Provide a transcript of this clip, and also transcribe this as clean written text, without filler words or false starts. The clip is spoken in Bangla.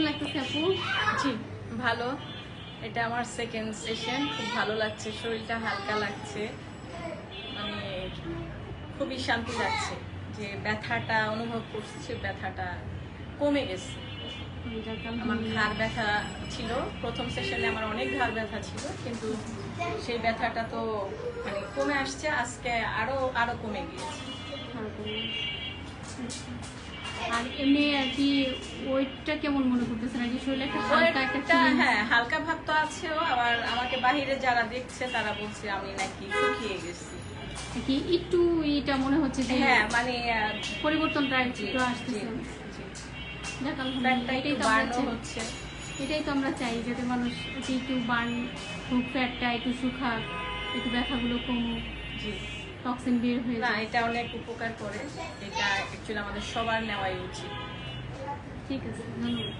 লাগতেছে আপু? জি ভালো, এটা আমার সেকেন্ড সেশন, খুব ভালো লাগছে, শরীরটা হালকা লাগছে, মানে খুবই শান্তি লাগছে, যে ব্যথাটা অনুভব করছি ব্যথাটা কমে গেছে। আমার ঘাড় ব্যথা ছিল প্রথম সেশনে, আমার অনেক ঘাড় ব্যথা ছিল, কিন্তু সেই ব্যথাটা তো মানে কমে আসছে, আজকে আরো আরো কমে গিয়েছে। আর এমনি আর কি ওয়েটটা কেমন মনে করতেছেন? আর কি শরীরে একটা হালকা একটা হ্যাঁ হালকা ভাব তো আছেও, আবার আমাকে বাহিরে যারা দেখছে তারা বলছে আমি নাকি শুকিয়ে গেছি, কি একটু এটা মনে হচ্ছে যে হ্যাঁ মানে পরিবর্তনটা একটু আসতেছে। দেখ আলহামদুলিল্লাহ, এটাই তো আমরা চাই, এটাই তো আমরা চাই, যাতে মানুষ একটু বার্ন হোক, ফ্যাটটা একটু শুকাক, একটু ব্যথাগুলো কমুক, টক্সিন বের হয়ে যায়। এটা অনেক উপকার করে, এটা অ্যাকচুয়ালি আমাদের সবার নেওয়াই উচিত। ঠিক আছে, ধন্যবাদ।